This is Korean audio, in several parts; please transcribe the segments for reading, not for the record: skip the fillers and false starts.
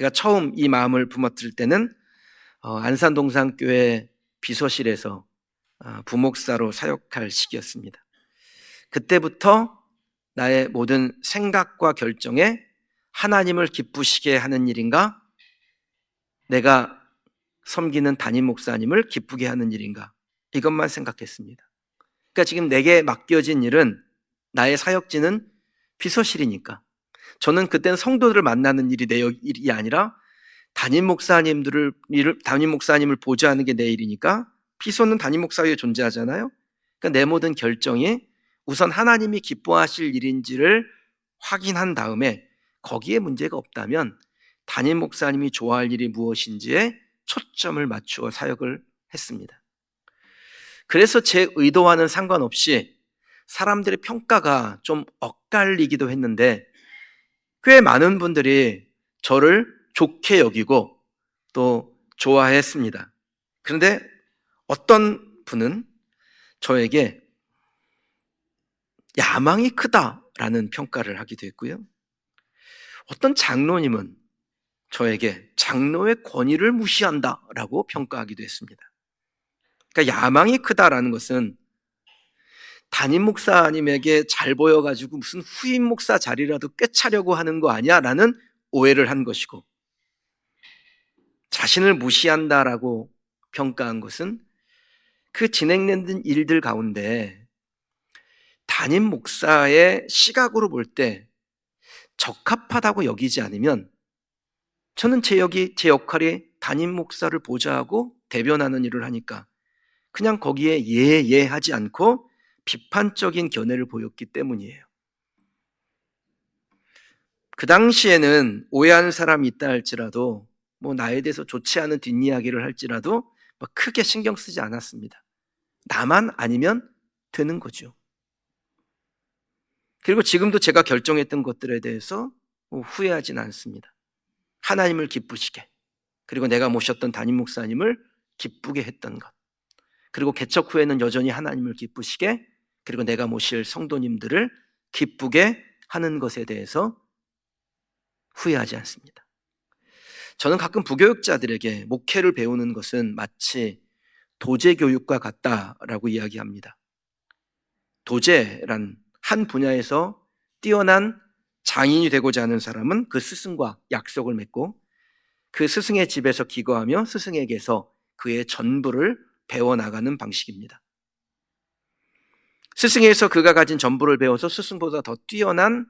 제가 처음 이 마음을 품었을 때는 안산동산교회 비서실에서 부목사로 사역할 시기였습니다. 그때부터 나의 모든 생각과 결정에 하나님을 기쁘시게 하는 일인가, 내가 섬기는 담임 목사님을 기쁘게 하는 일인가, 이것만 생각했습니다. 그러니까 지금 내게 맡겨진 일은, 나의 사역지는 비서실이니까 저는 그때는 성도들을 만나는 일이 내 일이 아니라 담임 목사님을 보좌하는 게 내 일이니까, 비서는 담임 목사 위에 존재하잖아요. 그러니까 내 모든 결정이 우선 하나님이 기뻐하실 일인지를 확인한 다음에 거기에 문제가 없다면 담임 목사님이 좋아할 일이 무엇인지에 초점을 맞추어 사역을 했습니다. 그래서 제 의도와는 상관없이 사람들의 평가가 좀 엇갈리기도 했는데, 꽤 많은 분들이 저를 좋게 여기고 또 좋아했습니다. 그런데 어떤 분은 저에게 야망이 크다라는 평가를 하기도 했고요. 어떤 장로님은 저에게 장로의 권위를 무시한다라고 평가하기도 했습니다. 그러니까 야망이 크다라는 것은 담임 목사님에게 잘 보여가지고 무슨 후임 목사 자리라도 꿰차려고 하는 거 아니야? 라는 오해를 한 것이고, 자신을 무시한다라고 평가한 것은 그 진행된 일들 가운데 담임 목사의 시각으로 볼 때 적합하다고 여기지 않으면, 저는 제 역할이 담임 목사를 보좌하고 대변하는 일을 하니까 그냥 거기에 예하지 않고 비판적인 견해를 보였기 때문이에요. 그 당시에는 오해하는 사람이 있다 할지라도, 나에 대해서 좋지 않은 뒷이야기를 할지라도 크게 신경 쓰지 않았습니다. 나만 아니면 되는 거죠. 그리고 지금도 제가 결정했던 것들에 대해서 후회하진 않습니다. 하나님을 기쁘시게, 그리고 내가 모셨던 담임 목사님을 기쁘게 했던 것, 그리고 개척 후에는 여전히 하나님을 기쁘시게, 그리고 내가 모실 성도님들을 기쁘게 하는 것에 대해서 후회하지 않습니다. 저는 가끔 부교육자들에게 목회를 배우는 것은 마치 도제교육과 같다라고 이야기합니다. 도제란 한 분야에서 뛰어난 장인이 되고자 하는 사람은 그 스승과 약속을 맺고 그 스승의 집에서 기거하며 스승에게서 그의 전부를 배워나가는 방식입니다. 스승에서 그가 가진 전부를 배워서 스승보다 더 뛰어난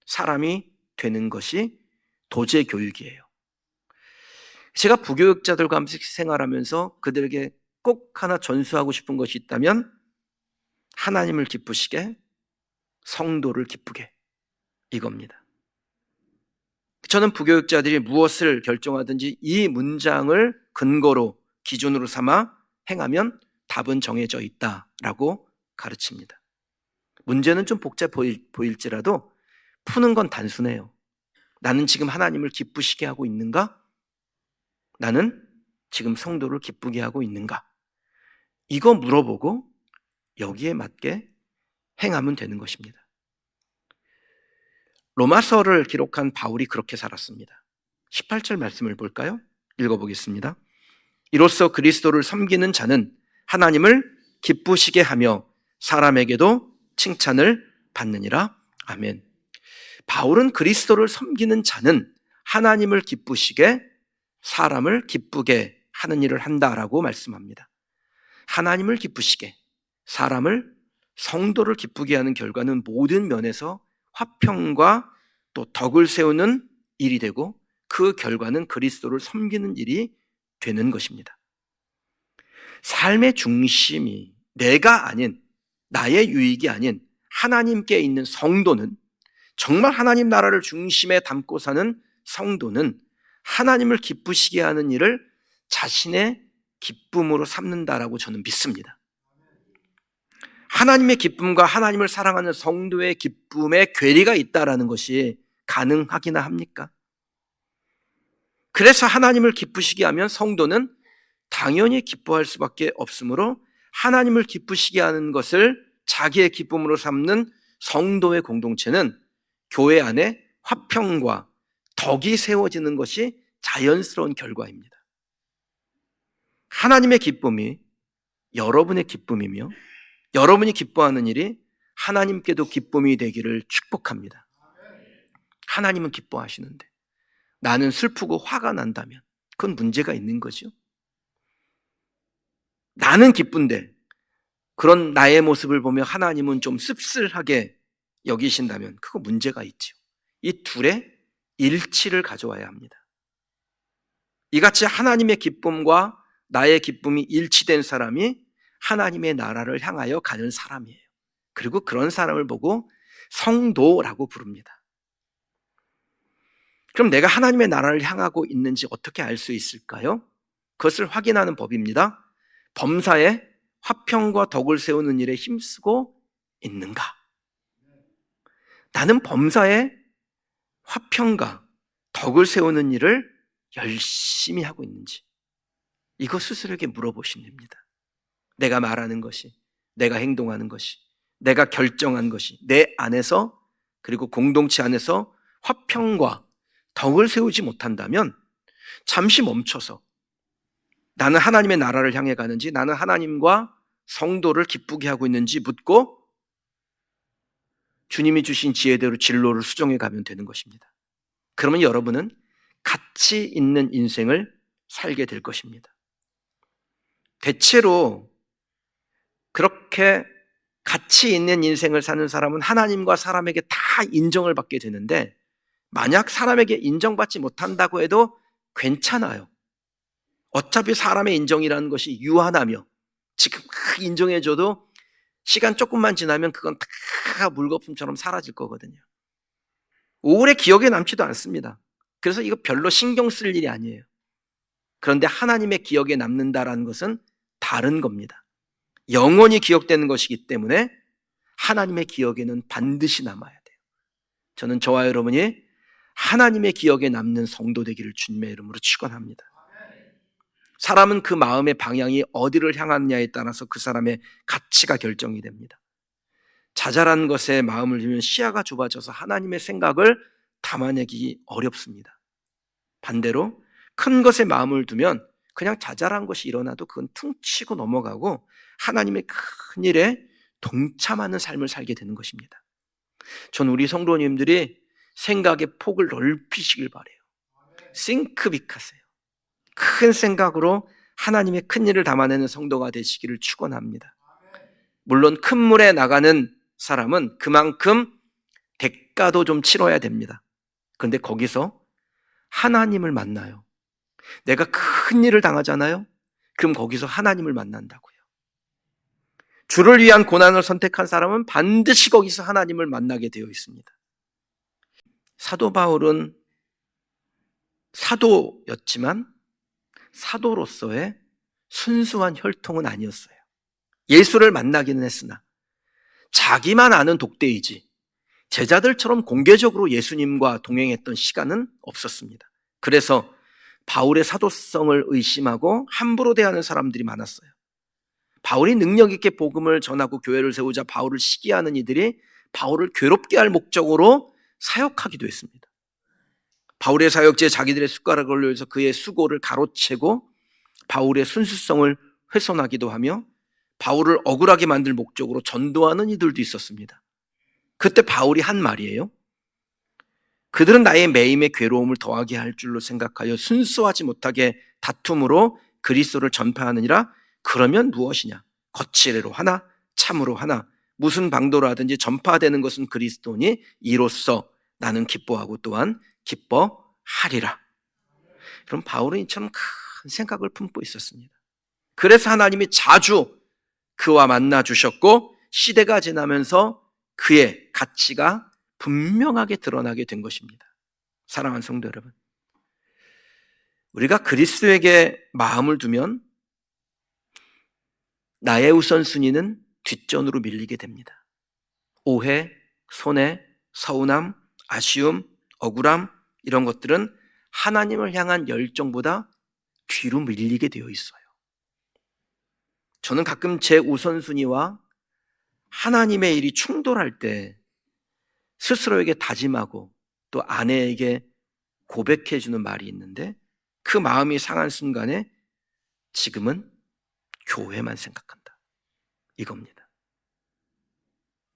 사람이 되는 것이 도제교육이에요. 제가 부교육자들과 함께 생활하면서 그들에게 꼭 하나 전수하고 싶은 것이 있다면, 하나님을 기쁘시게, 성도를 기쁘게, 이겁니다. 저는 부교육자들이 무엇을 결정하든지 이 문장을 근거로, 기준으로 삼아 행하면 답은 정해져 있다라고 가르칩니다. 문제는 좀 복잡해 보일지라도 푸는 건 단순해요. 나는 지금 하나님을 기쁘시게 하고 있는가? 나는 지금 성도를 기쁘게 하고 있는가? 이거 물어보고 여기에 맞게 행하면 되는 것입니다. 로마서를 기록한 바울이 그렇게 살았습니다. 18절 말씀을 볼까요? 읽어보겠습니다. 이로써 그리스도를 섬기는 자는 하나님을 기쁘시게 하며 사람에게도 칭찬을 받느니라. 아멘. 바울은 그리스도를 섬기는 자는 하나님을 기쁘시게, 사람을 기쁘게 하는 일을 한다라고 말씀합니다. 하나님을 기쁘시게, 사람을, 성도를 기쁘게 하는 결과는 모든 면에서 화평과 또 덕을 세우는 일이 되고, 그 결과는 그리스도를 섬기는 일이 되는 것입니다. 삶의 중심이 내가 아닌, 나의 유익이 아닌 하나님께 있는 성도는, 정말 하나님 나라를 중심에 담고 사는 성도는 하나님을 기쁘시게 하는 일을 자신의 기쁨으로 삼는다라고 저는 믿습니다. 하나님의 기쁨과 하나님을 사랑하는 성도의 기쁨에 괴리가 있다라는 것이 가능하기나 합니까? 그래서 하나님을 기쁘시게 하면 성도는 당연히 기뻐할 수밖에 없으므로, 하나님을 기쁘시게 하는 것을 자기의 기쁨으로 삼는 성도의 공동체는 교회 안에 화평과 덕이 세워지는 것이 자연스러운 결과입니다. 하나님의 기쁨이 여러분의 기쁨이며 여러분이 기뻐하는 일이 하나님께도 기쁨이 되기를 축복합니다. 하나님은 기뻐하시는데 나는 슬프고 화가 난다면 그건 문제가 있는 거죠. 나는 기쁜데 그런 나의 모습을 보며 하나님은 좀 씁쓸하게 여기신다면 그거 문제가 있죠. 이 둘의 일치를 가져와야 합니다. 이같이 하나님의 기쁨과 나의 기쁨이 일치된 사람이 하나님의 나라를 향하여 가는 사람이에요. 그리고 그런 사람을 보고 성도라고 부릅니다. 그럼 내가 하나님의 나라를 향하고 있는지 어떻게 알 수 있을까요? 그것을 확인하는 법입니다. 범사에 화평과 덕을 세우는 일에 힘쓰고 있는가? 나는 범사에 화평과 덕을 세우는 일을 열심히 하고 있는지 이거 스스로에게 물어보시면 됩니다. 내가 말하는 것이, 내가 행동하는 것이, 내가 결정한 것이 내 안에서 그리고 공동체 안에서 화평과 덕을 세우지 못한다면 잠시 멈춰서 나는 하나님의 나라를 향해 가는지 나는 하나님과 성도를 기쁘게 하고 있는지 묻고 주님이 주신 지혜대로 진로를 수정해 가면 되는 것입니다. 그러면 여러분은 가치 있는 인생을 살게 될 것입니다. 대체로 그렇게 가치 있는 인생을 사는 사람은 하나님과 사람에게 다 인정을 받게 되는데 만약 사람에게 인정받지 못한다고 해도 괜찮아요. 어차피 사람의 인정이라는 것이 유한하며 지금 막 인정해줘도 시간 조금만 지나면 그건 다 물거품처럼 사라질 거거든요. 오래 기억에 남지도 않습니다. 그래서 이거 별로 신경 쓸 일이 아니에요. 그런데 하나님의 기억에 남는다라는 것은 다른 겁니다. 영원히 기억되는 것이기 때문에 하나님의 기억에는 반드시 남아야 돼요. 저는 저와 여러분이 하나님의 기억에 남는 성도 되기를 주님의 이름으로 축원합니다. 사람은 그 마음의 방향이 어디를 향하느냐에 따라서 그 사람의 가치가 결정이 됩니다. 자잘한 것에 마음을 두면 시야가 좁아져서 하나님의 생각을 담아내기 어렵습니다. 반대로 큰 것에 마음을 두면 그냥 자잘한 것이 일어나도 그건 퉁치고 넘어가고 하나님의 큰 일에 동참하는 삶을 살게 되는 것입니다. 전 우리 성도님들이 생각의 폭을 넓히시길 바라요. 싱크빅하세요. 큰 생각으로 하나님의 큰 일을 담아내는 성도가 되시기를 축원합니다. 물론 큰 물에 나가는 사람은 그만큼 대가도 좀 치러야 됩니다. 그런데 거기서 하나님을 만나요. 내가 큰 일을 당하잖아요. 그럼 거기서 하나님을 만난다고요. 주를 위한 고난을 선택한 사람은 반드시 거기서 하나님을 만나게 되어 있습니다. 사도 바울은 사도였지만 사도로서의 순수한 혈통은 아니었어요. 예수를 만나기는 했으나 자기만 아는 독대이지 제자들처럼 공개적으로 예수님과 동행했던 시간은 없었습니다. 그래서 바울의 사도성을 의심하고 함부로 대하는 사람들이 많았어요. 바울이 능력 있게 복음을 전하고 교회를 세우자 바울을 시기하는 이들이 바울을 괴롭게 할 목적으로 사역하기도 했습니다. 바울의 사역지에 자기들의 숟가락을 올려서 그의 수고를 가로채고 바울의 순수성을 훼손하기도 하며 바울을 억울하게 만들 목적으로 전도하는 이들도 있었습니다. 그때 바울이 한 말이에요. 그들은 나의 매임의 괴로움을 더하게 할 줄로 생각하여 순수하지 못하게 다툼으로 그리스도를 전파하느니라. 그러면 무엇이냐? 거칠애로 하나 참으로 하나 무슨 방도로 하든지 전파되는 것은 그리스도니 이로써 나는 기뻐하고 또한 기뻐하리라. 그럼 바울은 이처럼 큰 생각을 품고 있었습니다. 그래서 하나님이 자주 그와 만나 주셨고 시대가 지나면서 그의 가치가 분명하게 드러나게 된 것입니다. 사랑하는 성도 여러분, 우리가 그리스도에게 마음을 두면 나의 우선순위는 뒷전으로 밀리게 됩니다. 오해, 손해, 서운함, 아쉬움, 억울함 이런 것들은 하나님을 향한 열정보다 뒤로 밀리게 되어 있어요. 저는 가끔 제 우선순위와 하나님의 일이 충돌할 때 스스로에게 다짐하고 또 아내에게 고백해 주는 말이 있는데 그 마음이 상한 순간에 지금은 교회만 생각한다. 이겁니다.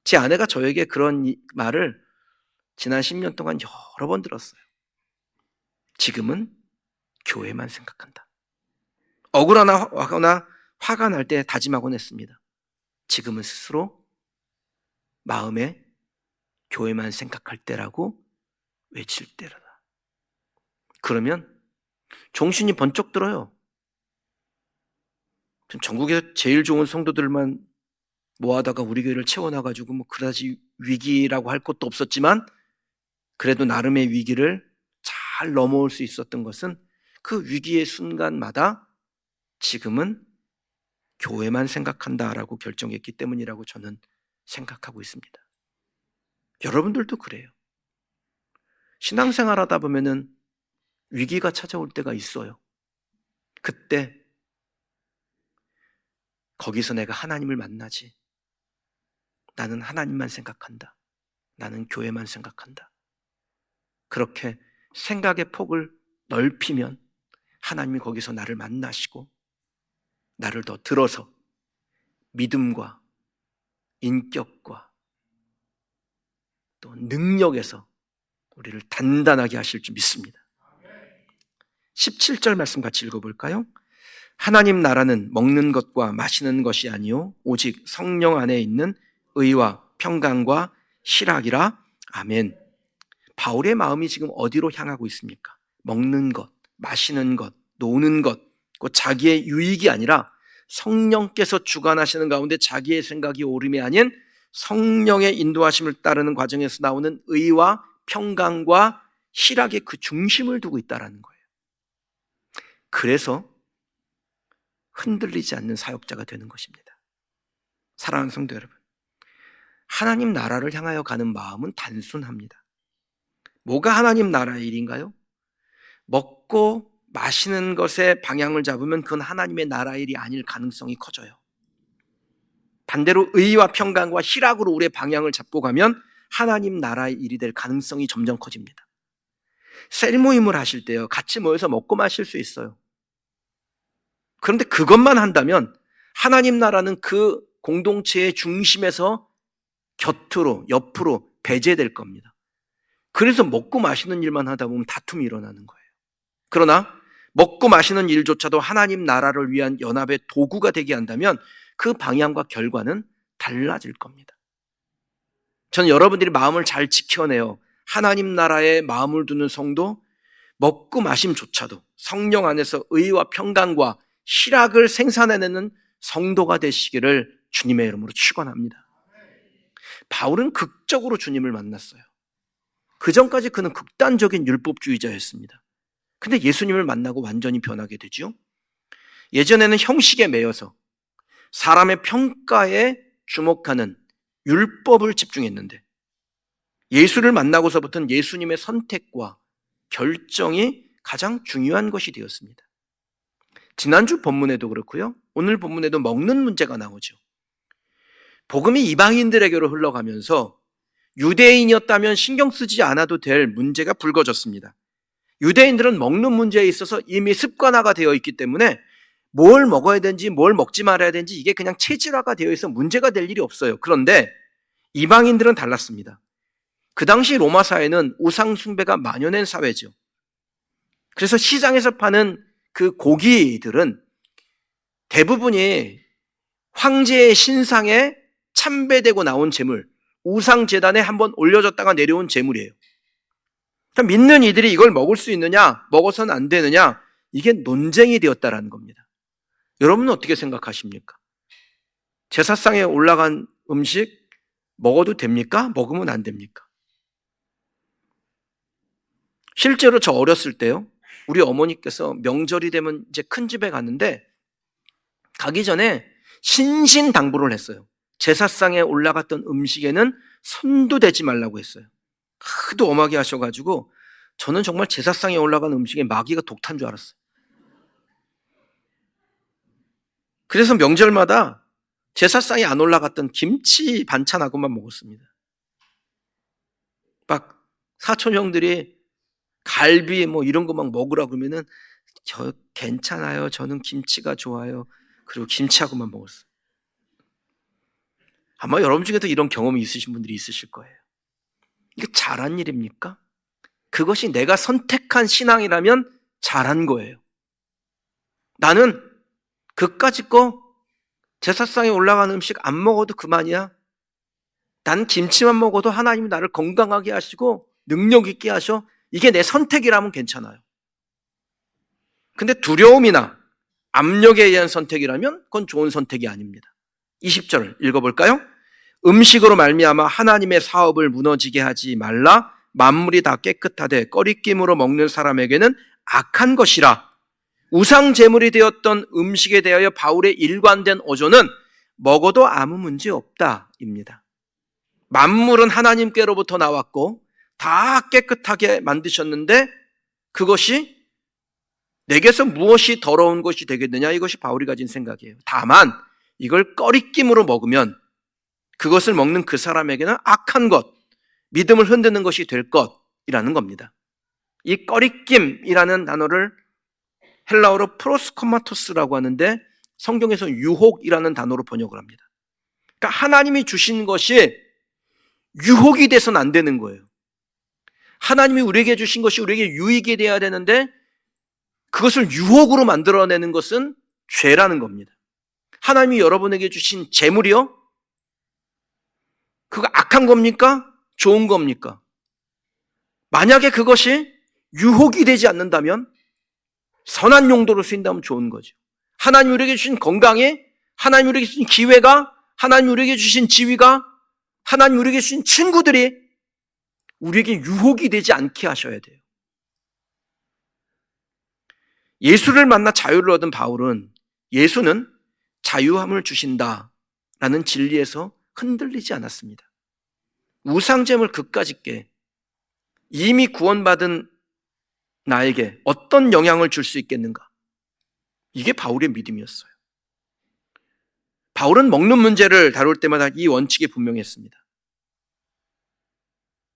제 아내가 저에게 그런 말을 지난 10년 동안 여러 번 들었어요. 지금은 교회만 생각한다. 억울하거나 화가 날 때 다짐하곤 했습니다. 지금은 스스로 마음에 교회만 생각할 때라고 외칠 때라다. 그러면 정신이 번쩍 들어요. 전국에 제일 좋은 성도들만 모아다가 우리 교회를 채워놔가지고 뭐 그다지 위기라고 할 것도 없었지만 그래도 나름의 위기를 잘 넘어올 수 있었던 것은 그 위기의 순간마다 지금은 교회만 생각한다라고 결정했기 때문이라고 저는 생각하고 있습니다. 여러분들도 그래요. 신앙생활 하다 보면은 위기가 찾아올 때가 있어요. 그때 거기서 내가 하나님을 만나지. 나는 하나님만 생각한다. 나는 교회만 생각한다. 그렇게 생각의 폭을 넓히면 하나님이 거기서 나를 만나시고 나를 더 들어서 믿음과 인격과 또 능력에서 우리를 단단하게 하실 줄 믿습니다. 17절 말씀 같이 읽어볼까요? 하나님 나라는 먹는 것과 마시는 것이 아니요 오직 성령 안에 있는 의와 평강과 희락이라. 아멘. 바울의 마음이 지금 어디로 향하고 있습니까? 먹는 것, 마시는 것, 노는 것, 그 자기의 유익이 아니라 성령께서 주관하시는 가운데 자기의 생각이 옳음이 아닌 성령의 인도하심을 따르는 과정에서 나오는 의와 평강과 희락의 그 중심을 두고 있다는 거예요. 그래서 흔들리지 않는 사역자가 되는 것입니다. 사랑하는 성도 여러분, 하나님 나라를 향하여 가는 마음은 단순합니다. 뭐가 하나님 나라의 일인가요? 먹고 마시는 것에 방향을 잡으면 그건 하나님의 나라의 일이 아닐 가능성이 커져요. 반대로 의와 평강과 희락으로 우리의 방향을 잡고 가면 하나님 나라의 일이 될 가능성이 점점 커집니다. 셀 모임을 하실 때요, 같이 모여서 먹고 마실 수 있어요. 그런데 그것만 한다면 하나님 나라는 그 공동체의 중심에서 곁으로, 옆으로 배제될 겁니다. 그래서 먹고 마시는 일만 하다 보면 다툼이 일어나는 거예요. 그러나 먹고 마시는 일조차도 하나님 나라를 위한 연합의 도구가 되게 한다면 그 방향과 결과는 달라질 겁니다. 저는 여러분들이 마음을 잘 지켜내요. 하나님 나라에 마음을 두는 성도, 먹고 마심조차도 성령 안에서 의와 평강과 희락을 생산해내는 성도가 되시기를 주님의 이름으로 축원합니다. 바울은 극적으로 주님을 만났어요. 그 전까지 그는 극단적인 율법주의자였습니다. 근데 예수님을 만나고 완전히 변하게 되죠. 예전에는 형식에 매여서 사람의 평가에 주목하는 율법을 집중했는데 예수를 만나고서부터는 예수님의 선택과 결정이 가장 중요한 것이 되었습니다. 지난주 본문에도 그렇고요, 오늘 본문에도 먹는 문제가 나오죠. 복음이 이방인들에게로 흘러가면서 유대인이었다면 신경 쓰지 않아도 될 문제가 불거졌습니다. 유대인들은 먹는 문제에 있어서 이미 습관화가 되어 있기 때문에 뭘 먹어야 되는지 뭘 먹지 말아야 되는지 이게 그냥 체질화가 되어 있어 문제가 될 일이 없어요. 그런데 이방인들은 달랐습니다. 그 당시 로마 사회는 우상 숭배가 만연한 사회죠. 그래서 시장에서 파는 그 고기들은 대부분이 황제의 신상에 참배되고 나온 제물, 우상 제단에 한번 올려졌다가 내려온 제물이에요. 그러니까 믿는 이들이 이걸 먹을 수 있느냐, 먹어서는 안 되느냐, 이게 논쟁이 되었다라는 겁니다. 여러분은 어떻게 생각하십니까? 제사상에 올라간 음식 먹어도 됩니까? 먹으면 안 됩니까? 실제로 저 어렸을 때요, 우리 어머니께서 명절이 되면 이제 큰 집에 갔는데 가기 전에 신신당부를 했어요. 제사상에 올라갔던 음식에는 손도 대지 말라고 했어요. 하도 엄하게 하셔가지고 저는 정말 제사상에 올라간 음식에 마귀가 독탄 줄 알았어요. 그래서 명절마다 제사상에 안 올라갔던 김치 반찬하고만 먹었습니다. 막 사촌 형들이 갈비 뭐 이런 거 막 먹으라 그러면은 저 괜찮아요. 저는 김치가 좋아요. 그리고 김치하고만 먹었어요. 아마 여러분 중에도 이런 경험이 있으신 분들이 있으실 거예요. 이게 잘한 일입니까? 그것이 내가 선택한 신앙이라면 잘한 거예요. 나는 그까짓 거 제사상에 올라가는 음식 안 먹어도 그만이야. 난 김치만 먹어도 하나님이 나를 건강하게 하시고 능력 있게 하셔. 이게 내 선택이라면 괜찮아요. 근데 두려움이나 압력에 의한 선택이라면 그건 좋은 선택이 아닙니다. 20절 읽어볼까요? 음식으로 말미암아 하나님의 사업을 무너지게 하지 말라. 만물이 다 깨끗하되 꺼리낌으로 먹는 사람에게는 악한 것이라. 우상 제물이 되었던 음식에 대하여 바울의 일관된 어조는 먹어도 아무 문제 없다입니다. 만물은 하나님께로부터 나왔고 다 깨끗하게 만드셨는데 그것이 내게서 무엇이 더러운 것이 되겠느냐, 이것이 바울이 가진 생각이에요. 다만 이걸 꺼리낌으로 먹으면 그것을 먹는 그 사람에게는 악한 것, 믿음을 흔드는 것이 될 것이라는 겁니다. 이 꺼리낌이라는 단어를 헬라어로 프로스코마토스라고 하는데 성경에서 유혹이라는 단어로 번역을 합니다. 그러니까 하나님이 주신 것이 유혹이 돼서는 안 되는 거예요. 하나님이 우리에게 주신 것이 우리에게 유익이 돼야 되는데 그것을 유혹으로 만들어내는 것은 죄라는 겁니다. 하나님이 여러분에게 주신 재물이요? 그거 악한 겁니까? 좋은 겁니까? 만약에 그것이 유혹이 되지 않는다면 선한 용도로 쓰인다면 좋은 거죠. 하나님이 우리에게 주신 건강에, 하나님이 우리에게 주신 기회가, 하나님이 우리에게 주신 지위가, 하나님이 우리에게 주신 친구들이 우리에게 유혹이 되지 않게 하셔야 돼요. 예수를 만나 자유를 얻은 바울은 예수는 자유함을 주신다라는 진리에서 흔들리지 않았습니다. 우상잼을 그까짓 게 이미 구원받은 나에게 어떤 영향을 줄 수 있겠는가? 이게 바울의 믿음이었어요. 바울은 먹는 문제를 다룰 때마다 이 원칙이 분명했습니다.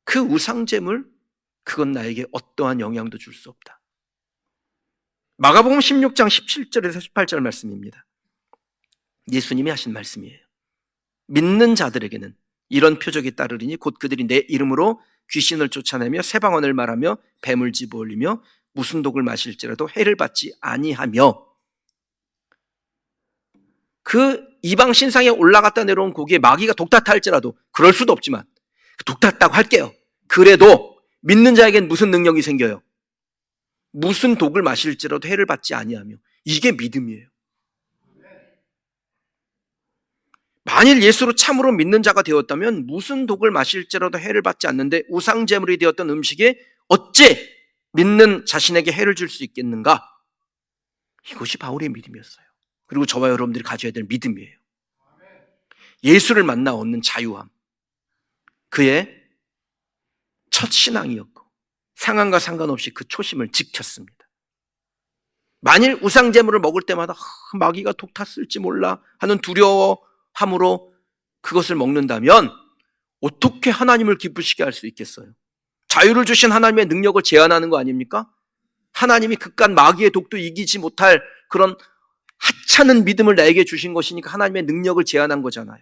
그 우상잼을 그건 나에게 어떠한 영향도 줄 수 없다. 마가복음 16장 17절에서 18절 말씀입니다. 예수님이 하신 말씀이에요. 믿는 자들에게는 이런 표적이 따르리니 곧 그들이 내 이름으로 귀신을 쫓아내며 새 방언을 말하며 뱀을 집어올리며 무슨 독을 마실지라도 해를 받지 아니하며. 그 이방 신상에 올라갔다 내려온 고기에 마귀가 독탔다 할지라도, 그럴 수도 없지만 독탔다고 할게요. 그래도 믿는 자에겐 무슨 능력이 생겨요? 무슨 독을 마실지라도 해를 받지 아니하며. 이게 믿음이에요. 만일 예수로 참으로 믿는 자가 되었다면 무슨 독을 마실지라도 해를 받지 않는데 우상제물이 되었던 음식에 어찌 믿는 자신에게 해를 줄 수 있겠는가? 이것이 바울의 믿음이었어요. 그리고 저와 여러분들이 가져야 될 믿음이에요. 예수를 만나 얻는 자유함, 그의 첫 신앙이었고 상황과 상관없이 그 초심을 지켰습니다. 만일 우상제물을 먹을 때마다 마귀가 독탔을지 몰라 하는 두려워함으로 그것을 먹는다면 어떻게 하나님을 기쁘시게 할 수 있겠어요? 자유를 주신 하나님의 능력을 제한하는 거 아닙니까? 하나님이 그깟 마귀의 독도 이기지 못할 그런 하찮은 믿음을 나에게 주신 것이니까 하나님의 능력을 제한한 거잖아요.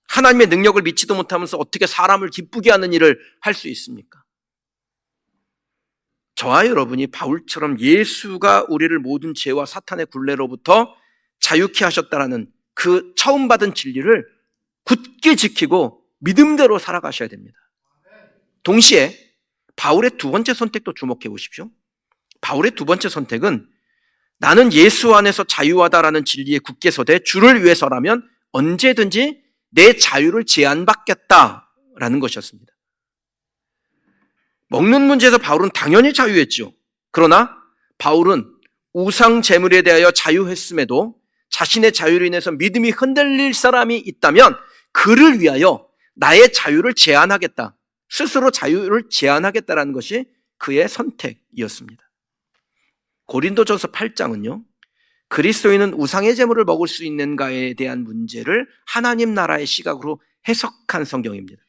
하나님의 능력을 믿지도 못하면서 어떻게 사람을 기쁘게 하는 일을 할 수 있습니까? 저와 여러분이 바울처럼 예수가 우리를 모든 죄와 사탄의 굴레로부터 자유케 하셨다라는 그 처음 받은 진리를 굳게 지키고 믿음대로 살아가셔야 됩니다. 동시에 바울의 두 번째 선택도 주목해 보십시오. 바울의 두 번째 선택은 나는 예수 안에서 자유하다라는 진리에 굳게 서되 주를 위해서라면 언제든지 내 자유를 제한받겠다라는 것이었습니다. 먹는 문제에서 바울은 당연히 자유했죠. 그러나 바울은 우상 제물에 대하여 자유했음에도 자신의 자유로 인해서 믿음이 흔들릴 사람이 있다면 그를 위하여 나의 자유를 제한하겠다, 스스로 자유를 제한하겠다라는 것이 그의 선택이었습니다. 고린도전서 8장은요, 그리스도인은 우상의 제물을 먹을 수 있는가에 대한 문제를 하나님 나라의 시각으로 해석한 성경입니다.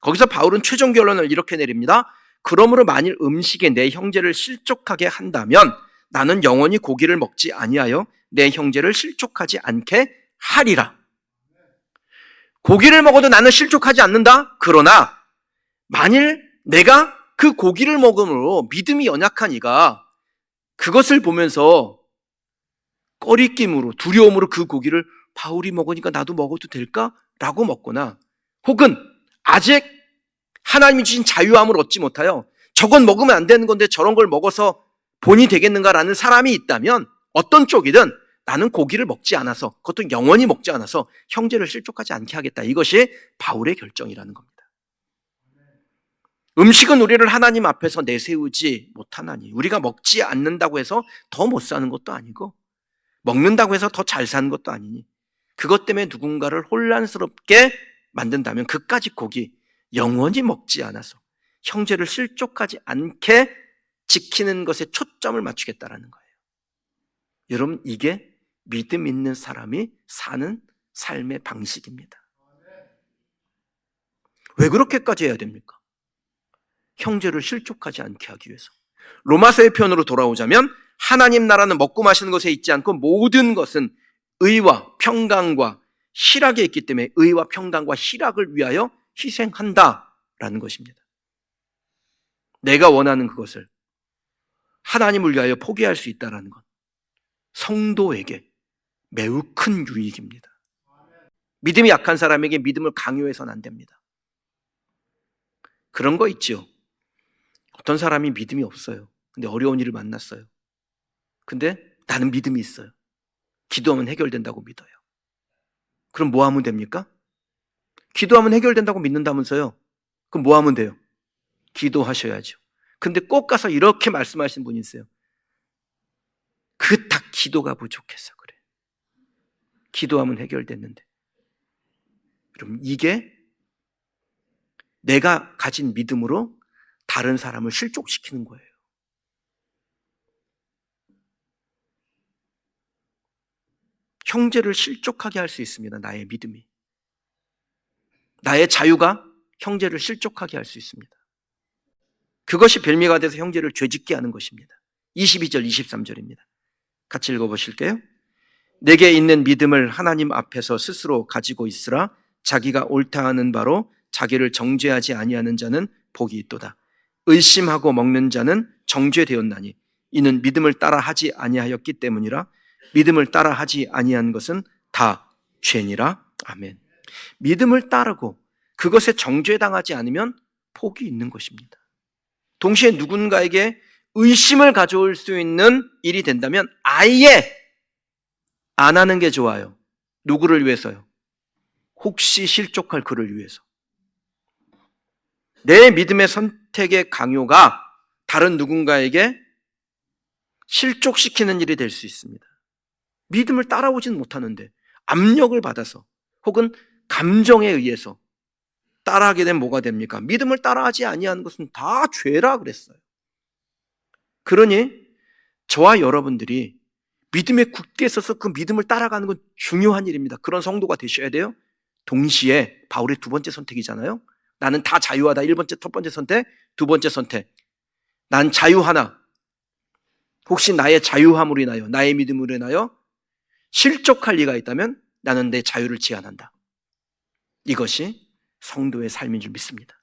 거기서 바울은 최종 결론을 이렇게 내립니다. 그러므로 만일 음식에 내 형제를 실족하게 한다면 나는 영원히 고기를 먹지 아니하여 내 형제를 실족하지 않게 하리라. 고기를 먹어도 나는 실족하지 않는다? 그러나 만일 내가 그 고기를 먹음으로 믿음이 연약한 이가 그것을 보면서 꺼리낌으로 두려움으로 그 고기를 바울이 먹으니까 나도 먹어도 될까? 라고 먹거나 혹은 아직 하나님이 주신 자유함을 얻지 못하여 저건 먹으면 안 되는 건데 저런 걸 먹어서 본이 되겠는가라는 사람이 있다면 어떤 쪽이든 나는 고기를 먹지 않아서 그것도 영원히 먹지 않아서 형제를 실족하지 않게 하겠다. 이것이 바울의 결정이라는 겁니다. 음식은 우리를 하나님 앞에서 내세우지 못하나니 우리가 먹지 않는다고 해서 더 못 사는 것도 아니고 먹는다고 해서 더 잘 사는 것도 아니니 그것 때문에 누군가를 혼란스럽게 만든다면 그까짓 고기 영원히 먹지 않아서 형제를 실족하지 않게 지키는 것에 초점을 맞추겠다라는 거예요. 여러분, 이게 믿음 있는 사람이 사는 삶의 방식입니다. 왜 그렇게까지 해야 됩니까? 형제를 실족하지 않게 하기 위해서. 로마서의 표현으로 돌아오자면 하나님 나라는 먹고 마시는 것에 있지 않고 모든 것은 의와 평강과 희락에 있기 때문에 의와 평강과 희락을 위하여 희생한다라는 것입니다. 내가 원하는 그것을 하나님을 위하여 포기할 수 있다는 것, 성도에게 매우 큰 유익입니다. 믿음이 약한 사람에게 믿음을 강요해서는 안 됩니다. 그런 거 있죠. 어떤 사람이 믿음이 없어요. 근데 어려운 일을 만났어요. 근데 나는 믿음이 있어요. 기도하면 해결된다고 믿어요. 그럼 뭐 하면 됩니까? 기도하면 해결된다고 믿는다면서요. 그럼 뭐 하면 돼요? 기도하셔야죠. 근데 꼭 가서 이렇게 말씀하시는 분이 있어요. 그 딱 기도가 부족해서 그래. 기도하면 해결됐는데. 그럼 이게 내가 가진 믿음으로 다른 사람을 실족시키는 거예요. 형제를 실족하게 할 수 있습니다. 나의 믿음이. 나의 자유가 형제를 실족하게 할 수 있습니다. 그것이 별미가 돼서 형제를 죄짓게 하는 것입니다. 22절, 23절입니다. 같이 읽어보실게요. 내게 있는 믿음을 하나님 앞에서 스스로 가지고 있으라. 자기가 옳다 하는 바로 자기를 정죄하지 아니하는 자는 복이 있도다. 의심하고 먹는 자는 정죄되었나니 이는 믿음을 따라 하지 아니하였기 때문이라. 믿음을 따라 하지 아니한 것은 다 죄니라. 아멘. 믿음을 따르고 그것에 정죄당하지 않으면 복이 있는 것입니다. 동시에 누군가에게 의심을 가져올 수 있는 일이 된다면 아예 안 하는 게 좋아요. 누구를 위해서요? 혹시 실족할 그를 위해서. 내 믿음의 선택의 강요가 다른 누군가에게 실족시키는 일이 될 수 있습니다. 믿음을 따라오지는 못하는데 압력을 받아서 혹은 감정에 의해서 따라하게 되면 뭐가 됩니까? 믿음을 따라하지 아니하는 것은 다 죄라 그랬어요. 그러니 저와 여러분들이 믿음에 굳게 서서 그 믿음을 따라가는 건 중요한 일입니다. 그런 성도가 되셔야 돼요. 동시에 바울의 두 번째 선택이잖아요. 나는 다 자유하다. 첫 번째 선택, 두 번째 선택. 난 자유하나. 혹시 나의 자유함으로 인하여, 나의 믿음으로 인하여 실족할 리가 있다면 나는 내 자유를 제한한다. 이것이 성도의 삶인 줄 믿습니다.